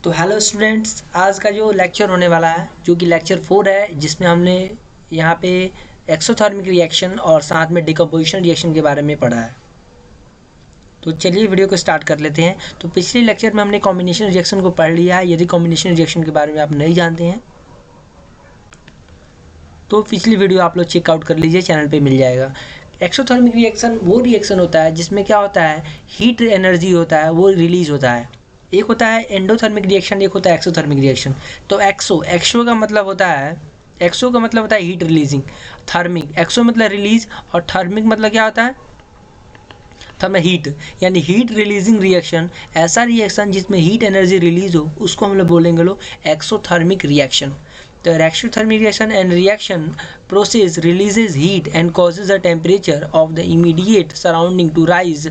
तो hello students, आज का जो लेक्चर होने वाला है जो कि लेक्चर 4 है, जिसमें हमने यहाँ पे एक्सोथर्मिक रिएक्शन और साथ में डिकम्पोजिशन रिएक्शन के बारे में पढ़ा है। तो चलिए वीडियो को स्टार्ट कर लेते हैं। तो पिछले लेक्चर में हमने कॉम्बिनेशन रिएक्शन को पढ़ लिया है। यदि कॉम्बिनेशन रिएक्शन के बारे में आप नहीं जानते हैं तो पिछली वीडियो आप लोग चेकआउट कर लीजिए, चैनल पर मिल जाएगा। एक्सोथर्मिक रिएक्शन वो रिएक्शन होता है जिसमें क्या होता है, हीट एनर्जी होता है वो रिलीज होता है। एक होता है एंडोथर्मिक रिएक्शन, एक होता है एक्सोथर्मिक रिएक्शन। तो एक्सो का मतलब होता है हीट रिलीजिंग। थर्मिक, एक्सो मतलब रिलीज और थर्मिक मतलब क्या होता है, हीट, यानी हीट रिलीजिंग रिएक्शन। ऐसा रिएक्शन जिसमें हीट एनर्जी रिलीज हो उसको हम लोग बोलेंगे exothermic reaction. The exothermic reaction and reaction process releases heat and causes the temperature of the immediate surrounding to rise.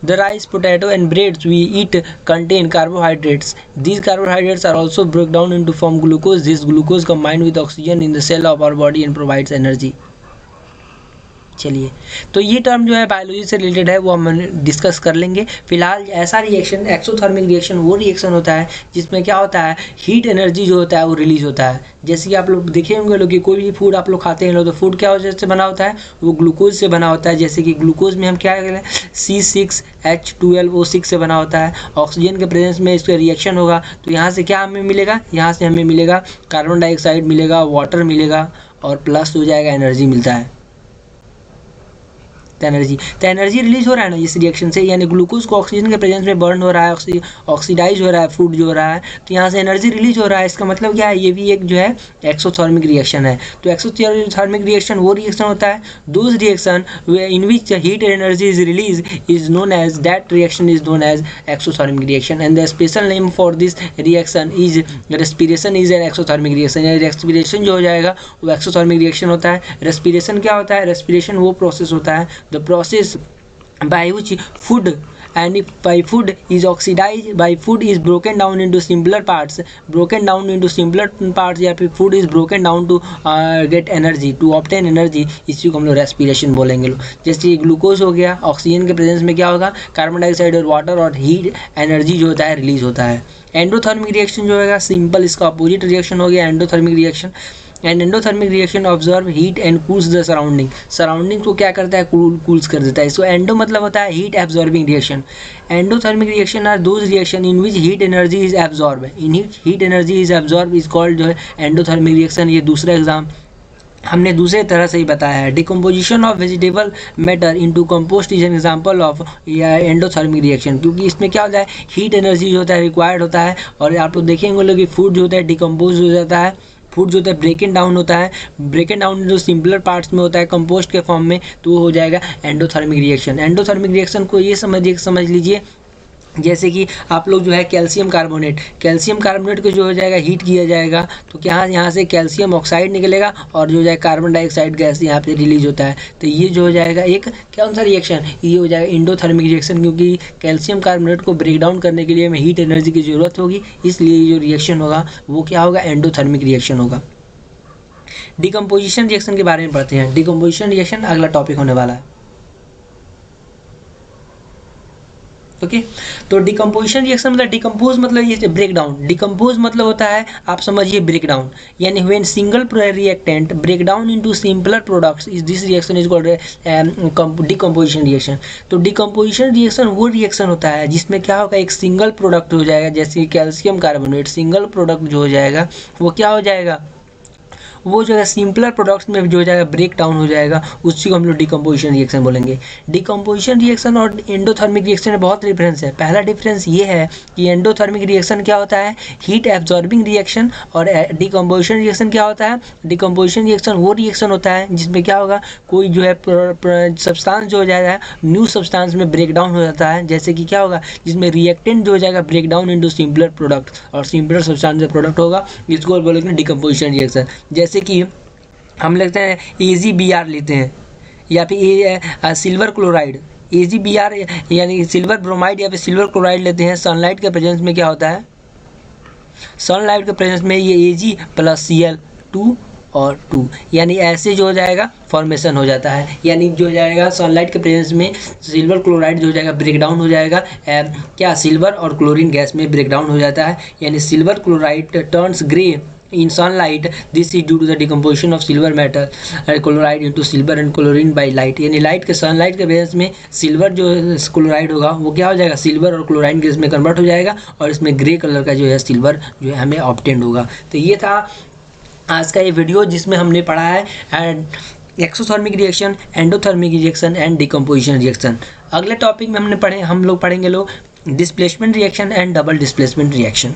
The rice, potato and breads we eat contain carbohydrates. These carbohydrates are also broken down into form glucose. This glucose combined with oxygen in the cell of our body and provides energy. चलिए, तो ये term जो है biology से related है, वो हम discuss कर लेंगे। फिलहाल ऐसा रिएक्शन, एक्सोथर्मिक रिएक्शन वो रिएक्शन होता है जिसमें क्या होता है, हीट एनर्जी जो होता है वो रिलीज होता है। जैसे कि आप लोग देखे होंगे लोग कि कोई भी फूड आप लोग खाते हैं लोग, तो फूड क्या वजह से बना होता है, वो ग्लूकोज से बना होता है। जैसे कि ग्लूकोज में हम क्या करें, C6H12O6 से बना होता है। ऑक्सीजन के प्रेजेंस में इसका रिएक्शन होगा तो यहाँ से क्या हमें मिलेगा, यहाँ से हमें मिलेगा कार्बन डाइऑक्साइड मिलेगा, वाटर मिलेगा और प्लस हो जाएगा एनर्जी मिलता है। तो एनर्जी रिलीज हो रहा है ना इस रिएक्शन से, यानी ग्लूकोज को ऑक्सीजन के प्रेजेंस में बर्न हो रहा है, ऑक्सीडाइज हो रहा है फूड जो हो रहा है, तो यहाँ से एनर्जी रिलीज हो रहा है। इसका मतलब क्या है, ये भी एक जो है एक्सोथर्मिक रिएक्शन है। तो एक्सोथर्मिक रिएक्शन वो रिएक्शन होता है, those reaction in which heat energy is release is known as, that reaction is known as exothermic reaction. And the special name for this reaction is respiration is an exothermic reaction. यानी respiration जो हो जाएगा वो exothermic reaction होता है। Respiration क्या होता है, रेस्पिरेशन वो प्रोसेस होता है, the process by which food and by food is oxidized, by food is broken down into simpler parts या फिर food is broken down to get energy, to obtain energy, इसी को हम लोग रेस्पिरेशन बोलेंगे लोग। जैसे ग्लूकोज हो गया, ऑक्सीजन के प्रेजेंस में क्या होगा, कार्बन डाइऑक्साइड और वाटर और हीट एनर्जी जो होता है रिलीज होता है। एंडोथर्मिक रिएक्शन जो होगा सिंपल इसका अपोजिट रिएक्शन हो गया endothermic reaction. And endothermic reaction observe heat and cools the surrounding को क्या करता है, कूल्स कर देता है। इसको एंडो मतलब होता है heat absorbing reaction. Endothermic reaction are those reaction in which heat energy is absorb, in heat energy is absorb is called जो है एंडोथर्मिक रिएक्शन। ये दूसरा एग्जाम हमने दूसरे तरह से ही बताया है। Decomposition of vegetable matter into compost is an example of endothermic reaction, क्योंकि इसमें क्या होता है, हीट एनर्जी जो होता है रिक्वायर्ड होता है। और आप लोग देखेंगे लोग कि फूड जो होता है डिकम्पोज हो जाता है, फूड जो होता है ब्रेकन डाउन होता है, ब्रेकन डाउन जो सिंपलर पार्ट्स में होता है कंपोस्ट के फॉर्म में, तो वो हो जाएगा एंडोथर्मिक रिएक्शन। एंडोथर्मिक रिएक्शन को ये समझ लीजिए जैसे कि आप लोग जो है कैल्शियम कार्बोनेट को जो हो जाएगा हीट किया जाएगा तो क्या यहाँ से कैल्शियम ऑक्साइड निकलेगा और जो जाए कार्बन डाइऑक्साइड गैस यहाँ पे रिलीज होता है। तो ये जो हो जाएगा एक कौन सा रिएक्शन, ये हो जाएगा एंडोथर्मिक रिएक्शन, क्योंकि कैल्शियम कार्बोनेट को ब्रेक डाउन करने के लिए हमें हीट एनर्जी की ज़रूरत होगी, इसलिए जो रिएक्शन होगा वो क्या होगा, एंडोथर्मिक रिएक्शन होगा। डिकम्पोजिशन रिएक्शन के बारे में पढ़ते हैं। डिकम्पोजिशन रिएक्शन अगला टॉपिक होने वाला है। ओके तो डिकम्पोजिशन रिएक्शन मतलब डिकम्पोज मतलब ये ब्रेक डाउन, डिकम्पोज मतलब होता है आप समझिए ब्रेक डाउन, यानी when single reactant break down into simpler products is this reaction is called decomposition reaction. तो डिकम्पोजिशन रिएक्शन वो रिएक्शन होता है जिसमें क्या होगा, एक सिंगल प्रोडक्ट हो जाएगा, जैसे कैल्शियम कार्बोनेट सिंगल प्रोडक्ट जो हो जाएगा वो क्या हो जाएगा, वो जो है सिंपलर प्रोडक्ट्स में जो हो जाएगा ब्रेक डाउन हो जाएगा, उसी को हम लोग डिकम्पोजिशन रिएक्शन बोलेंगे। डिकम्पोजिशन रिएक्शन और एंडोथर्मिक रिएक्शन में बहुत डिफरेंस है। पहला डिफरेंस ये है कि एंडोथर्मिक रिएक्शन क्या होता है, हीट एब्जॉर्बिंग रिएक्शन, और डिकम्पोजिशन रिएक्शन क्या होता है, डिकम्पोजिशन रिएक्शन वो रिएक्शन होता है जिसमें क्या होगा, कोई जो है सब्सटेंस जो हो जाएगा न्यू सब्सटेंस में ब्रेक डाउन हो जाता है, जैसे कि क्या होगा, जिसमें रिएक्टेंट जो हो जाएगा break down into simpler product और सिंपलर सब्सटेंस प्रोडक्ट होगा, इसको बोलेंगे डिकम्पोजिशन रिएक्शन। जैसे कि हम लेते हैं AgBr लेते हैं या फिर सिल्वर क्लोराइड, AgBr यानी सिल्वर ब्रोमाइड या फिर सिल्वर क्लोराइड लेते हैं। सनलाइट के प्रेजेंस में क्या होता है, सनलाइट के प्रेजेंस में ये Ag + Cl2 और 2, यानी ऐसे जो हो जाएगा फॉर्मेशन हो जाता है, यानी जो हो जाएगा सनलाइट के प्रेजेंस में सिल्वर क्लोराइड जो हो जाएगा ब्रेक डाउन हो जाएगा, क्या सिल्वर और क्लोरीन गैस में ब्रेक डाउन हो जाता है, यानी silver chloride turns grey in sunlight. This is due to the decomposition of silver metal chloride into silver and chlorine by light. यानी लाइट के सनलाइट के बेस में सिल्वर जो क्लोराइड होगा वो क्या हो जाएगा, सिल्वर और क्लोराइन गैस में कन्वर्ट हो जाएगा और इसमें ग्रे कलर का जो है सिल्वर जो है हमें ऑब्टेन्ड होगा। तो ये था आज का ये वीडियो जिसमें हमने पढ़ा है exothermic reaction, endothermic reaction and decomposition reaction. अगले टॉपिक में हम लोग पढ़ेंगे displacement reaction and double displacement reaction.